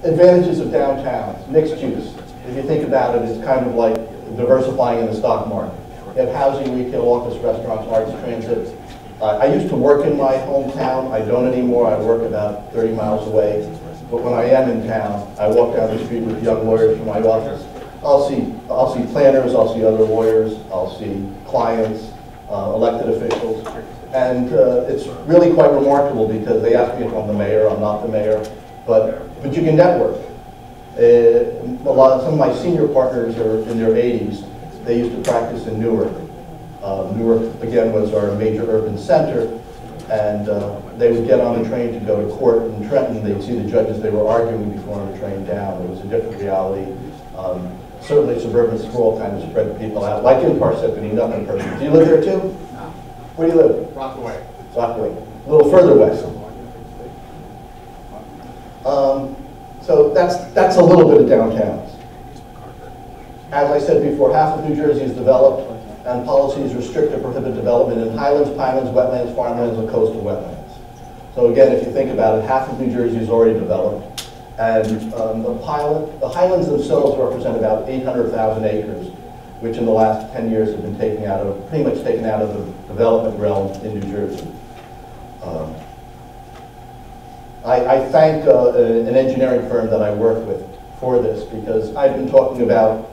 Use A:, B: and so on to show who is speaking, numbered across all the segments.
A: Advantages of downtowns, mixed use. If you think about it, it's kind of like diversifying in the stock market. You have housing, retail, office, restaurants, arts, transit. I used to work in my hometown. I don't anymore. I work about 30 miles away. But when I am in town, I walk down the street with young lawyers from my office. I'll see planners, I'll see other lawyers, I'll see clients, elected officials. And it's really quite remarkable because they ask me if I'm the mayor. I'm not the mayor. But you can network. Some of my senior partners are in their 80s. They used to practice in Newark. Newark, again, was our major urban center. And they would get on the train to go to court in Trenton. They'd see the judges they were arguing before on the train down. It was a different reality. Certainly suburban sprawl kind of spread people out. Like in Parsippany, nothing personal. Do you live there too?
B: No.
A: Where do you live?
B: Rockaway.
A: Rockaway. A little further west. So that's a little bit of downtowns. As I said before, half of New Jersey is developed, and policies restrict or prohibit development in highlands, pinelands, wetlands, farmlands, and coastal wetlands. So again, if you think about it, half of New Jersey is already developed, and the highlands themselves represent about 800,000 acres, which in the last 10 years have been pretty much taken out of the development realm in New Jersey. I thank an engineering firm that I work with for this, because I've been talking about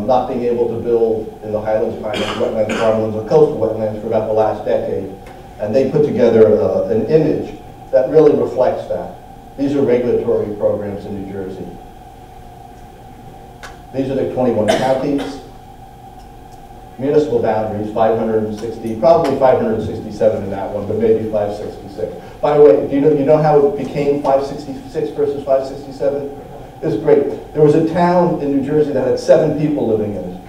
A: not being able to build in the highlands, pinelands, wetlands, farmlands, or coastal wetlands for about the last decade. And they put together an image that really reflects that. These are regulatory programs in New Jersey. These are the 21 counties. Municipal boundaries, 560, probably 567 in that one, but maybe 566. By the way, do you know how it became 566 versus 567? It was great. There was a town in New Jersey that had 7 people living in it.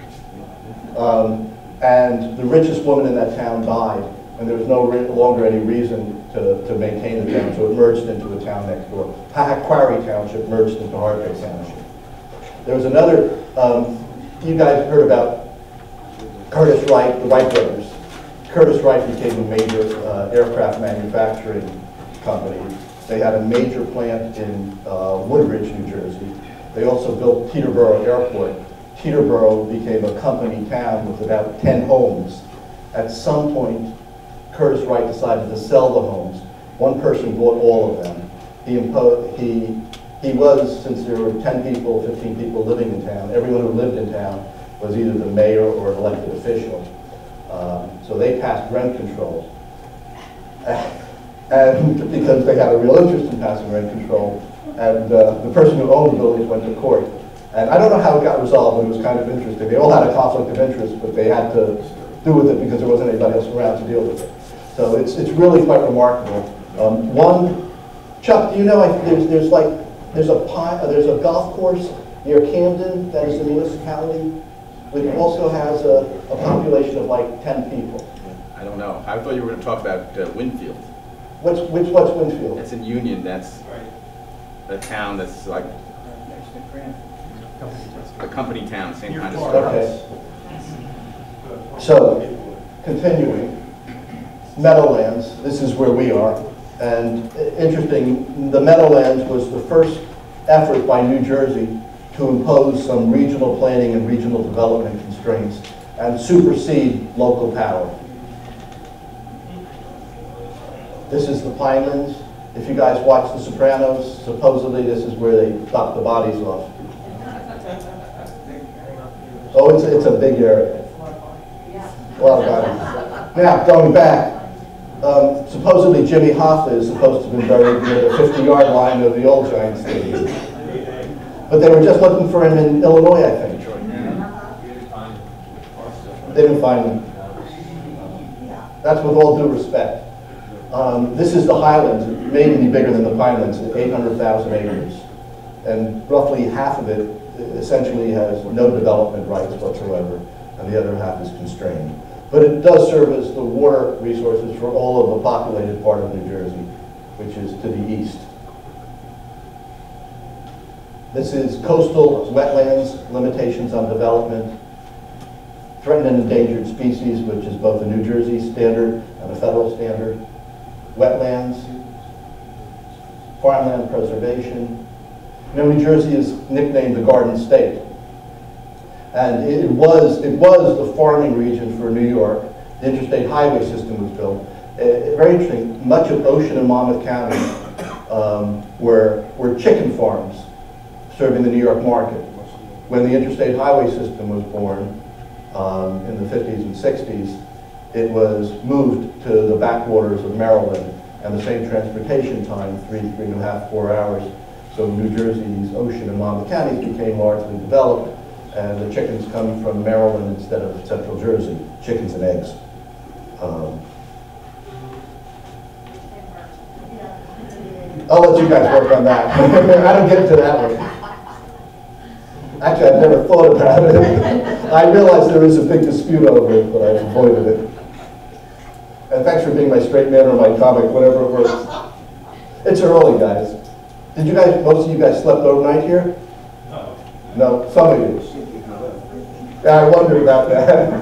A: And the richest woman in that town died, and there was no longer any reason to maintain the town, so it merged into a town next door. Quarry Township merged into Hardwick Township. There was another, you guys heard about Curtiss Wright, the Wright brothers. Curtiss Wright became a major aircraft manufacturing company. They had a major plant in Woodridge, New Jersey. They also built Teterboro Airport. Teterboro became a company town with about 10 homes. At some point, Curtiss Wright decided to sell the homes. One person bought all of them. He was, since there were 10 people, 15 people living in town, everyone who lived in town was either the mayor or an elected official. So they passed rent control. And because they had a real interest in passing rent control, and the person who owned the buildings went to court. And I don't know how it got resolved, but it was kind of interesting. They all had a conflict of interest, but they had to do with it because there wasn't anybody else around to deal with it. So it's really quite remarkable. Chuck, do you know there's a golf course near Camden that is a municipality, which also has a population of like 10 people.
B: I don't know. I thought you were going to talk about Winfield.
A: What's Winfield?
B: That's in Union. That's a town that's like a company town, same kind of stuff.
A: Okay. So, continuing, Meadowlands, this is where we are. And interesting, the Meadowlands was the first effort by New Jersey to impose some regional planning and regional development constraints and supersede local power. This is the Pinelands. If you guys watch The Sopranos, supposedly this is where they chop the bodies off. Oh, it's a big area. A lot of bodies. Now, going back, supposedly Jimmy Hoffa is supposed to have been buried near the 50-yard line of the old Giants Stadium. But they were just looking for him in Illinois, I think. They didn't find him. That's with all due respect. This is the Highlands. It may even be bigger than the Pinelands, 800,000 acres. And roughly half of it essentially has no development rights whatsoever, and the other half is constrained. But it does serve as the water resources for all of the populated part of New Jersey, which is to the east. This is coastal wetlands, limitations on development, threatened and endangered species, which is both a New Jersey standard and a federal standard, wetlands, farmland preservation, You know, New Jersey is nicknamed the Garden State. And it was the farming region for New York. The interstate highway system was built. Very interesting, much of Ocean and Monmouth County were chicken farms serving the New York market. When the interstate highway system was born in the 50s and 60s, it was moved to the backwaters of Maryland, and the same transportation time, 3.5, 4 hours. So New Jersey's Ocean and Monmouth counties became largely developed, and the chickens come from Maryland instead of Central Jersey, chickens and eggs. I'll let you guys work on that. I don't get into that one. Actually, I've never thought about it. I realize there is a big dispute over it, but I've avoided it. And thanks for being my straight man or my comic, whatever it works. It's early, guys. Did you guys, most of you guys slept overnight here? No. No, some of you. Yeah, I wondered about that.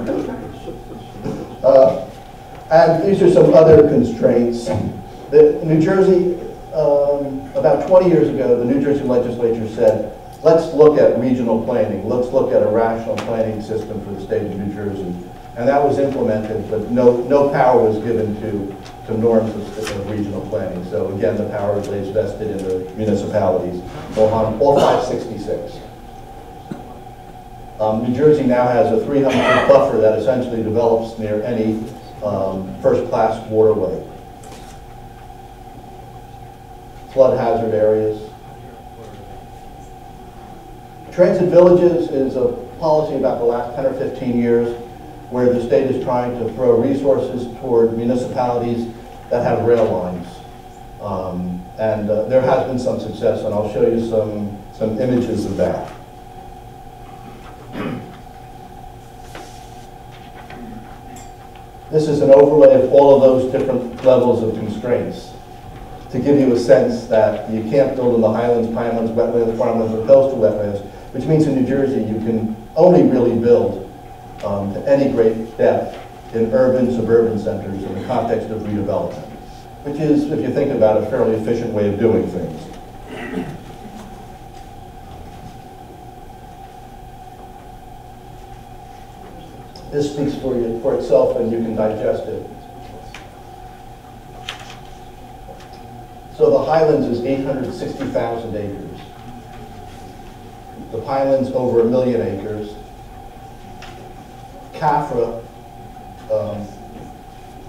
A: And these are some other constraints. New Jersey, about 20 years ago, the New Jersey legislature said, let's look at regional planning. Let's look at a rational planning system for the state of New Jersey. And that was implemented, but no power was given to norms of regional planning. So again, the power lays vested in the municipalities, all 566. New Jersey now has a 300-foot buffer that essentially develops near any first-class waterway. Flood hazard areas. Transit villages is a policy about the last 10 or 15 years where the state is trying to throw resources toward municipalities that have rail lines. There has been some success, and I'll show you some images of that. This is an overlay of all of those different levels of constraints to give you a sense that you can't build in the highlands, pinelands, wetlands, farmlands, or coastal wetlands, which means in New Jersey you can only really build to any great depth in urban, suburban centers in the context of redevelopment, which is, if you think about it, a fairly efficient way of doing things. This speaks for itself, and you can digest it. So the Highlands is 860,000 acres. The Pinelands over 1 million acres. CAFRA,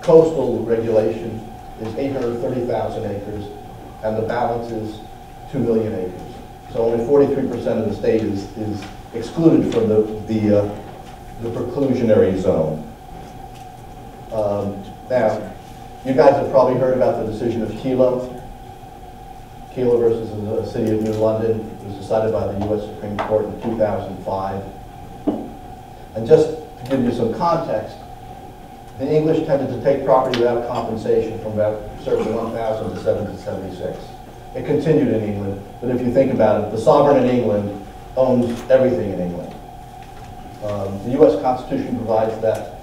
A: coastal regulation, is 830,000 acres, and the balance is 2 million acres. So only 43% of the state is excluded from the preclusionary zone. Now, you guys have probably heard about the decision of Kelo. Kelo versus the City of New London. It was decided by the U.S. Supreme Court in 2005. And just to give you some context, the English tended to take property without compensation from about circa 1000 to 1776. It continued in England, but if you think about it, the sovereign in England owns everything in England. The U.S. Constitution provides that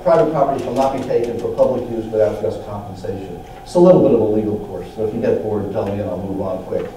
A: private property shall not be taken for public use without just compensation. It's a little bit of a legal course, so if you get bored, tell me and I'll move on quick.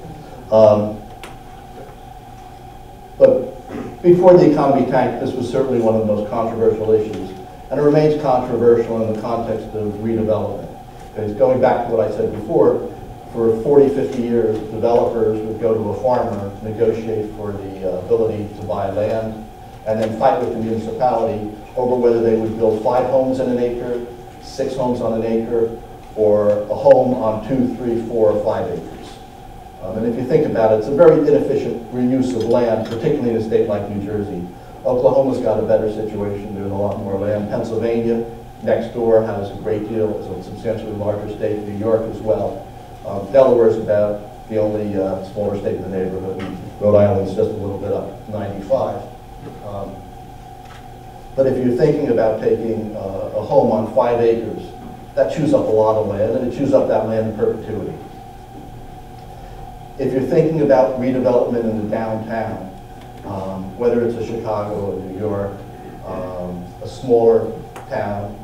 A: But before the economy tanked, this was certainly one of the most controversial issues, and it remains controversial in the context of redevelopment. Because going back to what I said before, for 40, 50 years, developers would go to a farmer, negotiate for the ability to buy land, and then fight with the municipality over whether they would build 5 homes in an acre, 6 homes on an acre, or a home on 2, 3, 4, or 5 acres. And if you think about it, it's a very inefficient reuse of land, particularly in a state like New Jersey. Oklahoma's got a better situation, there's a lot more land. Pennsylvania, next door, has a great deal, it's a substantially larger state, New York as well. Delaware's about the only smaller state in the neighborhood. Rhode Island's just a little bit up, 95. But if you're thinking about taking a home on 5 acres, that chews up a lot of land, and it chews up that land in perpetuity. If you're thinking about redevelopment in the downtown, whether it's a Chicago or New York, a smaller town,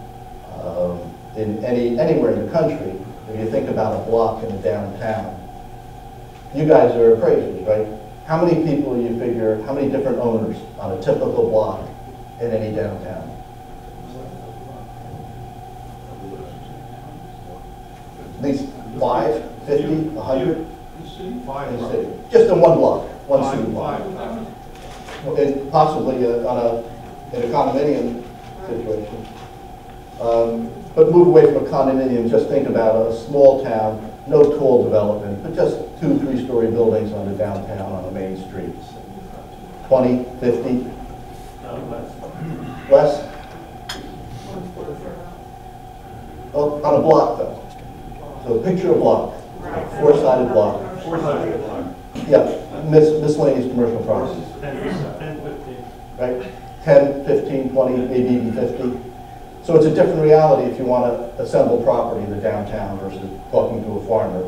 A: anywhere in the country, if you think about a block in the downtown, You guys are appraisers, right? How many people you figure, how many different owners on a typical block in any downtown? At least 5, 50, 100? In the city. Just in one block, one city block. And possibly in a condominium situation. But move away from a condominium, just think about a small town, no tall development, but just 2, 3-story buildings on the downtown on the main streets. 20, 50? Less? Well, on a block though. So picture a block, four-sided block.
C: Four-sided block.
A: Yeah, miscellaneous commercial properties.
C: 10, 15.
A: Right? 10, 15, 20, maybe even 50. So it's a different reality if you want to assemble property in the downtown versus talking to a farmer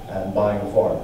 A: and buying a farm.